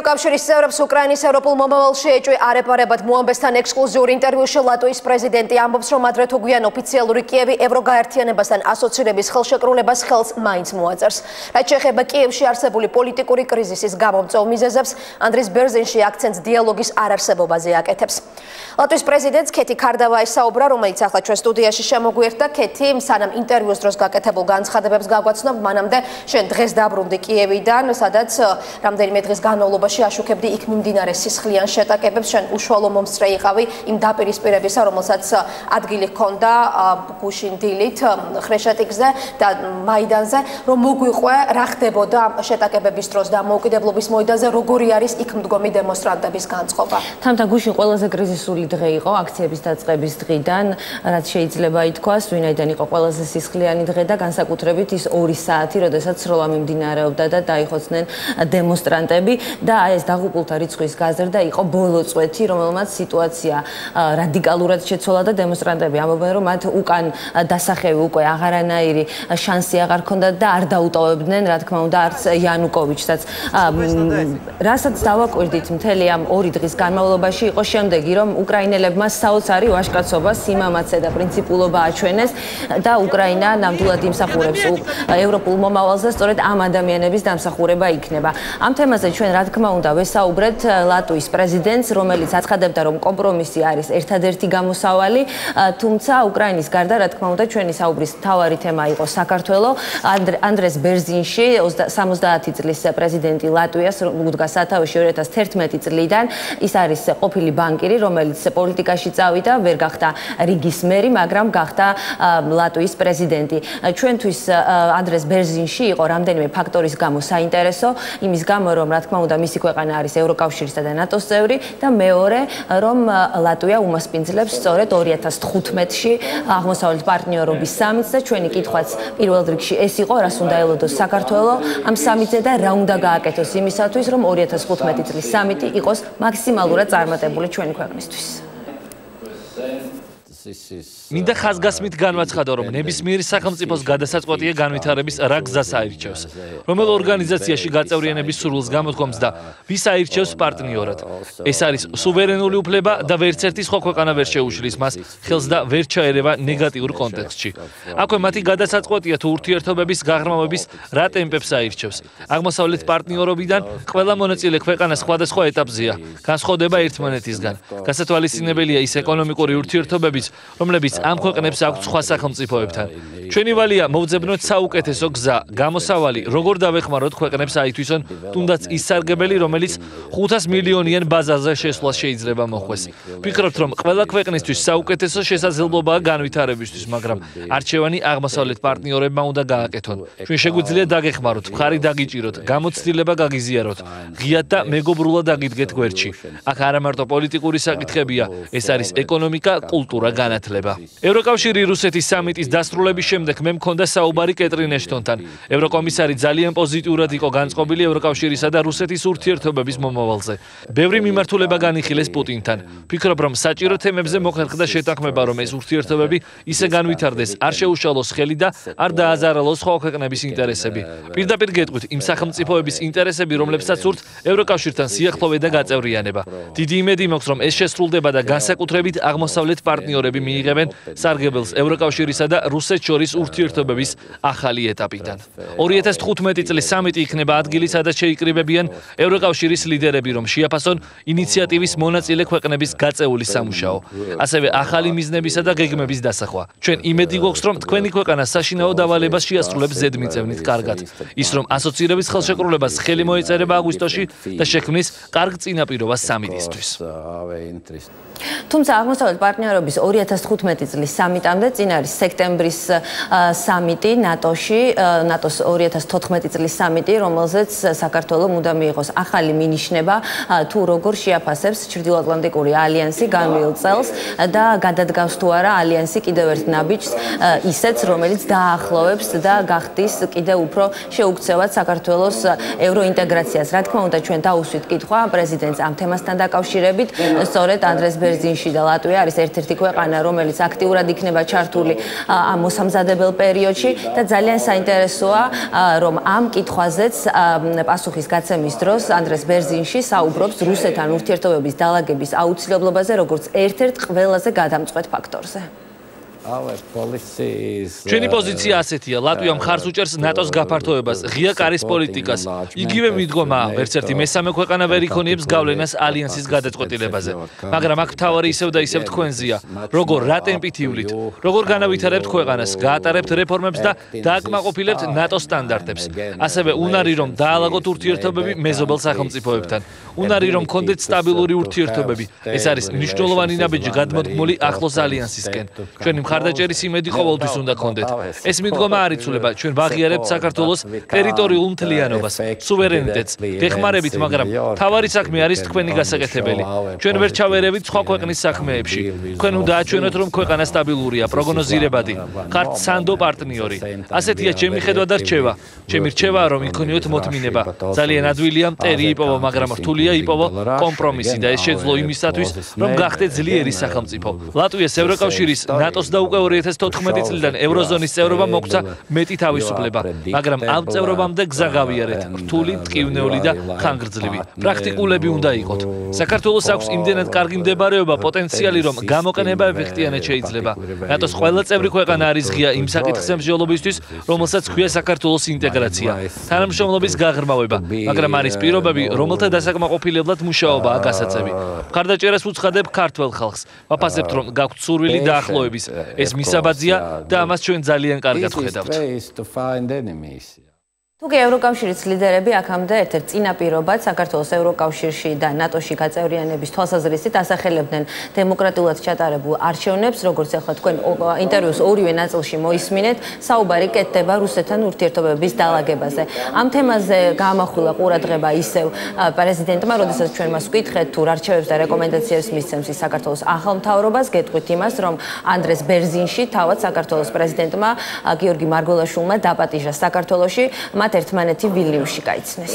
ევროკავშირის წევრებს უკრაინის ევროპულ მომავალში ეჭვი არ ეპარებათ. მოამბესთან ექსკლუზიურ ინტერვიუში ლატვიის პრეზიდენტი ამბობს, რომ ადრე თუ გვიან ოფიციალური კიევი ევროგაერთიანებასთან ასოცირების ხელშეკრულებას ხელს მაინც მოაწერს. რაც შეეხება კიევში არსებული პოლიტიკური კრიზისის გამომწვევ მიზეზებს, ანდრის ბერზინში აქცენტს დიალოგის არარსებობაზე აკეთებს. ლატვიის პრეზიდენტს ქეთი ქარდავაი საუბრა, რომელიც ახლა ჩვენ სტუდიაში შემოგვიერთდა. ქეთი, სანამ ინტერვიუს დროს გაკეთებულ განცხადებებს გაგვაცნობ, მანამდე შენ დღეს დაბრუნდი კიევიდან, სადაც რამდენიმე დღის განმავლობაში აშუქებდი იქ მიმდინარე სისხლიან შეტაკებებს. შენ უშუალო მომსწრე იყავი იმ დაპირისპირებისა, რომელსაც ადგილი ჰქონდა გუშინ დილით ხრეშატიკზე და მაიდანზე, რომ მოგვიყვე რა ხდებოდა შეტაკებების დროს და მოუკიდებლობის მოედანზე როგორი არის იქ მდგომი დემონსტრანტების განწყობა. თამთა გუშინ ყველაზე კრიზისული დღე იყო აქციების დაწყების დღიდან, რაც შეიძლება ითქვას, ვინაიდან იყო ყველაზე სისხლიანი დღე და განსაკუთრებით ის 2 საათი, როდესაც სროლა მიმდინარეობდა და დაიხოცნენ დემონსტრანტები და ეს დაღუპულთა რიცხვის გაზრდა იყო ბოლო წვეთი, რომელმაც სიტუაცია რადიკალურად შეცვალა და დემონსტრანტები ამბობენ, რომ მათ უკან დასახევი უკვე აღარანაირი შანსი აღარ ჰქონდათ და არ დაუტოვებდნენ, რა თქმა უნდა, არც იანუკოვიჩსაც. რასაც დავაკვირდით მთელი ამ 2 დღის განმავლობაში იყო შემდეგი, რომ უკრაინელებმა საოცარი ვაჟკაცობა, სიმამაცე და პრინციპულობა აჩვენეს და უკრაინა ნამდვილად იმსახურებს ევროპულ მომავალზე, სწორედ ამ ადამიანების დამსახურება იქნება. ამ თემაზე ჩვენ რა თქმა უნდა ვესაუბრეთ ლატვიის პრეზიდენტს, რომელიც აცხადებდა, რომ კომპრომისი არის ერთადერთი გამოსავალი, თუმცა უკრაინის გარდა რა თქმა უნდა ჩვენი საუბრის მთავარი თემა იყო საქართველო. ანდრეს ბერზინში 70 წლის პრეზიდენტი ლატვიას უდგა სათავეში 2011 წლიდან. ის არის ყოფილი ბანკირი, რომელიც პოლიტიკაში წავიდა, ვერ გახდა რიგის მერი, მაგრამ გახდა ლატვიის პრეზიდენტი. ჩვენთვის ანდრეს ბერზინში იყო რამდენიმე ფაქტორის გამო საინტერესო, იმის გამო რომ რა თქმა უნდა მისი ქვეყანა არის ევროკავშირისა და ნატოს წევრი და მეორე რომ ლატვია უმასპინძლებს სწორედ 2015-ში აღმოსავლეთ პარტნიორობის სამიტს და ჩვენი კითხვაც პირველ რიგში ეს იყო, რას უნდა ელოდოს საქართველო ამ სამიტზე და რა უნდა გააკეთოს იმისათვის, რომ 2015 წლის სამიტი იყოს მაქსიმალურად წარმატებული ჩვენი ქვეყნისთვის. მინდა ხაზგასმით განვაცხადო, რომ ნებისმიერი სახელმწიფოს გადასაწყვეტია განვითარების რა გზას აირჩევს, რომელ ორგანიზაციაში გაწევრიანების სურვილს გამოთქვამს და ვის აირჩევს პარტნიორად. ეს არის სუვერენული უფლება და ვერც ერთი სხვა ქვეყანა ვერ შეუშლის მას ხელს და ვერ ჩაერევა ნეგატიურ კონტექსტში. აქვე მათი გადასაწყვეტია თუ ურთიერთობების გაღრმავების რა ტემპებს აირჩევს. აღმოსავლეთ პარტნიორობიდან ყველა მონაწილე ქვეყანა სხვადასხვა ეტაპზეა, განსხვავდება ერთმანეთისგან. გასათვალისწინებელია ის ეკონომიკური ურთიერთობებიც, რომლებიც ამ ქვეყნებს აქვთ სხვა სახელმწიფოებთან. ჩვენი ვალია მოვძებნოთ საუკეთესო გზა, გამოსავალი, როგორ დავეხმაროთ ქვეყნებს აითვისონ თუნდაც ის სარგებელი, რომელიც 500 მილიონიან ბაზარზე შესვლა შეიძლება მოხდეს. ვფიქრობთ, რომ ყველა ქვეყნისთვის საუკეთესო შესაძლებლობაა განვითარებისთვის, მაგრამ არჩევანი აღმოსავლეთ პარტნიორებმა უნდა გააკეთონ. ჩვენ შეგვიძლია დაგეხმაროთ, მხარი დაგიჭიროთ, გამოცდილება გაგიზიაროთ, ღიად და მეგობრულად დაგიდგეთ გვერდში. აქ არა მარტო პოლიტიკური საკითხებია, ეს არის ეკონომიკა, კულტურა, განათლება. ევროკავშირი რუსეთის სამიტის დასრულების შემდეგ მე მქონდა საუბარი კეტრინ ეშტონთან. ევროკომისარი ძალიან პოზიტიურად იყო განწყობილი ევროკავშირისა და რუსეთის ურთიერთობების მომავალზე. ბევრი მიმართულება განიხილეს პუტინთან. ვფიქრობ, რომ საჭირო თემებზე მოხერხდა შეთანხმება, რომ ეს ურთიერთობები ისე განვითარდეს, არ შეუშალოს ხელი და არ დააზარალოს სხვა ქვეყნების ინტერესები. პირდაპირ გეტყვით, იმ სახელმწიფოების ინტერესები, რომლებსაც სურთ ევროკავშირთან სიახლოვე და გაწევრიანება. დიდი იმედი მაქვს, რომ ეს შესრულდება და განსაკუთრებით აღმოსავლეთ პარტნიორები მიიღებენ სარგებელს ევროკავშირისა და რუსეთს შორის ურთიერთობების ახალი ეტაპიდან. 2015 წლის სამიტი იქნება ადგილი, სადაც შეიკრიბებიან ევროკავშირის ლიდერები, რომ შეაფასონ ინიციატივის მონაწილე ქვეყნების გაწეული სამუშაო, ასევე ახალი მიზნებისა და გეგმების დასახვა. ჩვენ იმედი გვაქვს, რომ თქვენი ქვეყანა საშინაო დავალებას შეასრულებს ზედმიწევნით კარგად. ის რომ ასოცირების ხელშეკრულებას ხელი მოეწერება აგვისტოში და შექმნის კარგ წინაპირობას სამიტისთვის. თუმცა აღმოსავლეთ პარტნიორობის 2015 წლის სამიტამდე წინ არის სექტემბრის სამიტი ნატოში, ნატოს 2014 წლის სამიტი, რომელზეც საქართველო უნდა მიიღოს ახალი მინიშნება თუ როგორ შეაფასებს ჩრდილოატლანტიკური ალიანსი განვლილ წელს და გადადგავს თუ არა ალიანსი კიდევ ერთ ნაბიჯს ისეც, რომელიც დაახლოვებს და გახდის კიდევ უფრო შეუქცევად საქართველოს ევროინტეგრაციას. რა თქმა უნდა, ჩვენ დაუსვით კითხვა პრეზიდენტს ამ თემასთან დაკავშირებით, სწორედ ანდრეს ბერზინში და ლატვია არის ერთ-ერთი ქვეყანა, ქვეყანა, რომელიც აქტიურად იქნება ჩართული ამ მოსამზადებელ პერიოდში და ძალიან საინტერესოა, რომ ამ კითხვაზეც პასუხის გაცემის დროს ანდრეს ბერზინში საუბრობს რუსეთთან ურთიერთობების დალაგების აუცილებლობაზე, როგორც ერთ-ერთ ყველაზე გადამწყვეტ ფაქტორზე. ჩვენი პოზიცია ასეთია, ლატვია მხარს უჭერს ნატოს გაფართოებას, ღია კარის პოლიტიკას. იგივე მიდგომაა, ვერც ერთი მესამე ქვეყანა ვერ იქონიებს გავლენას ალიანსის გადაწყვეტილებაზე. მაგრამ აქ მთავარი ისევ და ისევ თქვენზეა, როგორ რა ტემპით ივლით, როგორ განავითარებთ ქვეყანას, გაატარებთ რეფორმებს და დააკმაყოფილებთ ნატოს სტანდარტებს. ასევე უნარი რომ დაალაგოთ ურთიერთობები მეზობელ სახელმწიფოებთან. უნარი რომ გქონდეთ სტაბილური ურთიერთობები. ეს არის მნიშვნელოვანი ნაბიჯი გადმოდგმული ახლოს ალიანსისკენ. ჩვენი მხარდაჭერის იმედი ყოველთვის უნდა გქონდეთ. ეს მიდგომა არ იცვლება, ჩვენ ვაღიარებთ საქართველოს ტერიტორიულ მთლიანობას, სუვერენიტეტს, გეხმარებით, მაგრამ თავარი საქმე არის თქვენი გასაკეთებელი. ჩვენ ვერ ჩავერევით სხვა ქვეყნის საქმეებში. თქვენ უნდა აჩვენოთ, რომ ქვეყანა სტაბილურია, პროგნოზირებადი, ხართ სანდო პარტნიორი. ასეთია ჩემი ხედვა და რჩევა. ჩემი რჩევაა, რომ იქონიოთ მოთმინება. ძალიან ადვილია მტერი იპოვო, მაგრამ რთულია იპოვო კომპრომისი და ეს შეძლო იმისათვის, რომ გახდეთ ძლიერი სახელმწიფო. ლატვიას ევროკავშირის, ნატოს და უკვე 2014 წლიდან ევროზონის წევრობა მოგცა მეტი თავისუფლება, მაგრამ ამ წევრობამდე გზა გავიარეთ, რთული, მტკივნეული და ხანგრძლივი. პრაქტიკულები უნდა იყოთ. საქართველოს აქვს იმდენად კარგი მდებარეობა, პოტენციალი, რომ გამოყენება ეფექტიანად შეიძლება. ნატოს ყველა წევრი ქვეყანა არის ღია იმ საკითხსამსჯელობისთვის, რომელსაც ჰქვია საქართველოს ინტეგრაცია, თანამშრომლობის გაღრმავება, მაგრამ არის პირობები, რომელთა დასაკმაყოფილებლად მუშაობაა გასაწევი. მხარდაჭერას უცხადებ ქართველ ხალხს. ვაფასებთ, რომ გაქვთ სურვილი დაახლოების. ეს მისაბაძია და ამას ჩვენ ძალიან კარგად ვხედავთ. თუკი ევროკავშირის ლიდერები აქამდე ერთ-ერთ წინაპირობად საქართველოს ევროკავშირში და ნატოში გაწევრიანების თვალსაზრისით ასახელებდნენ დემოკრატიულად ჩატარებულ არჩევნებს, როგორც ახლა თქვენ ინტერვიუს ორივე ნაწილში მოისმინეთ, საუბარი კეთდება რუსეთთან ურთიერთობების დალაგებაზე. ამ თემაზე გაამახვილა ყურადღება ისევ პრეზიდენტმა, როდესაც ჩვენ მას ვკითხეთ თუ არჩევებს და რეკომენდაციებს მისცემს საქართველოს ახალ მთავრობას, გეტყვით იმას, რომ ანდრეს ბერზინში თავად საქართველოს პრეზიდენტმა გიორგი მარგველაშვილმა დაპატიჟა საქართველოში ერთმანეთი ვილნიუსში გაიცნეს.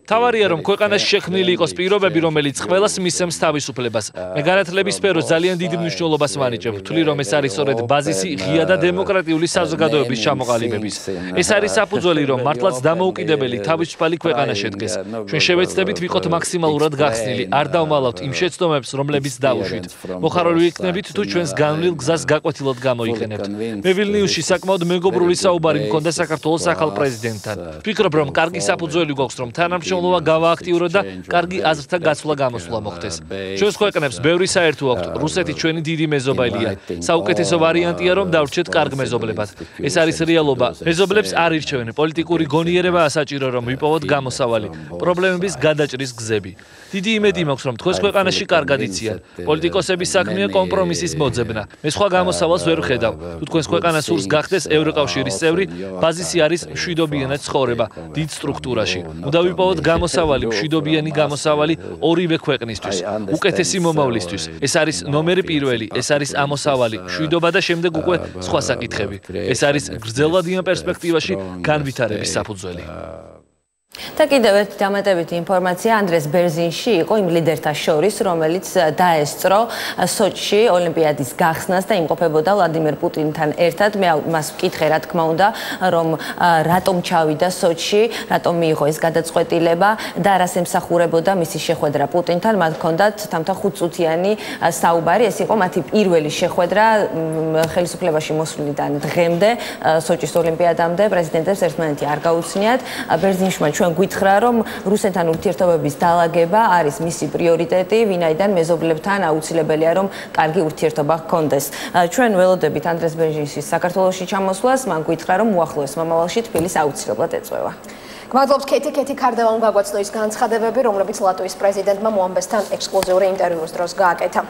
თავარია რომ ქვეყანაში შექმნილი იყოს პირობები, რომელიც ყველას მისცემს თავისუფლებას. მე განათლების სფეროს ძალიან დიდ მნიშვნელობას ვანიჭებ. ვთვლი რომ ეს არის სწორედ ბაზისი ღია და დემოკრატიული საზოგადოების ჩამოყალიბების. ეს არის საფუძველი რომ მართლაც დამოუკიდებელი თავისუფალი ქვეყანა შედგეს. ჩვენ შევეცდებით ვიყოთ მაქსიმალურად გახსნილი, არ დავმალავთ იმ შეცდომებს, რომლებიც დაუშვით. მოხარული ვიქნებით თუ ჩვენს განვლილ გზას გაკვეთილად გამოიყენებთ. მე ვილნიუსში საკმაოდ მეგობრული საუბარი მქონდა საქართველოს ახალ პრეზიდენტთან. ვფიქრობ რომ კარგი საფუძველი გვაქვს რომ თანამშრომლობა გავააქტიუროთ და კარგი აზრთა გაცვლა გამოსვლა მოხდეს. ჩვენს ქვეყნებს ბევრი საერთო აქვთ. რუსეთი ჩვენი დიდი მეზობელია. საუკეთესო ვარიანტია რომ დავრჩეთ კარგ მეზობლებად. ეს არის რეალობა. მეზობლებს არ ირჩევენ. პოლიტიკური გონიერებაა საჭირო რომ ვიპოვოთ გამოსავალი. პრობლემების გადაჭრის გზები. დიდი იმედი მაქვს რომ თქვენს ქვეყანაში კარგად იციან. პოლიტიკოსების საქმეა კომპრომისის მოძებნა. მე სხვა გამოსავალს ვერ ვხედავ. თუ თქვენს ქვეყანა სურს გახდეს ევროკავშირის წევრი, ბაზისი არის მშვიდობიანად ცხოვრება დიდ სტრუქტურაში. უნდა ვიპოვოთ გამოსავალი, მშვიდობიანი გამოსავალი ორივე ქვეყნისთვის, უკეთესი მომავლისთვის. ეს არის ნომერი პირველი, ეს არის ამოსავალი, მშვიდობა და შემდეგ უკვე სხვა საკითხები. ეს არის გრძელვადიან პერსპექტივაში განვითარების საფუძველი. და კიდევ ერთი დამატებითი ინფორმაცია ანდრეს ბერზინში იყო იმ ლიდერთა შორის, რომელიც დაესწრო სოჩში ოლიმპიადის გახსნას და იმყოფებოდა ვლადიმერ პუტინთან ერთად. მე მას ვკითხე, რა თქმა უნდა, რომ რატომ ჩავიდა სოჩში, რატომ მიიღო ეს გადაწყვეტილება და რას ემსახურებოდა მისი შეხვედრა პუტინთან. მათ ჰქონდათ თამთა 5 წუთიანი საუბარი. ეს იყო მათი პირველი შეხვედრა ხელისუფლებაში მოსვლიდან დღემდე, სოჩის ოლიმპიადამდე პრეზიდენტებს ერთმანეთი არ გაუცნიათ. ბერზინშმა ჩვენ გითხრა რომ რუსეთთან ურთიერთობების დალაგება არის მისი პრიორიტეტი, ვინაიდან მეზობლებთან აუცილებელია რომ კარგი ურთიერთობა ჰქონდეს. ჩვენ ველოდებით ანდრეს ბერზინშის საქართველოში ჩამოსვლას, მან გითხრა რომ უახლოეს მომავალში თბილისს აუცილებლად ეწვევა. გმადლობთ კეთი ქარდევამ გაგვაცნო ის განცხადებები, რომლებიც ლატვიის პრეზიდენტმა მოამბესთან ექსკლუზიური ინტერვიუს დროს გააკეთა.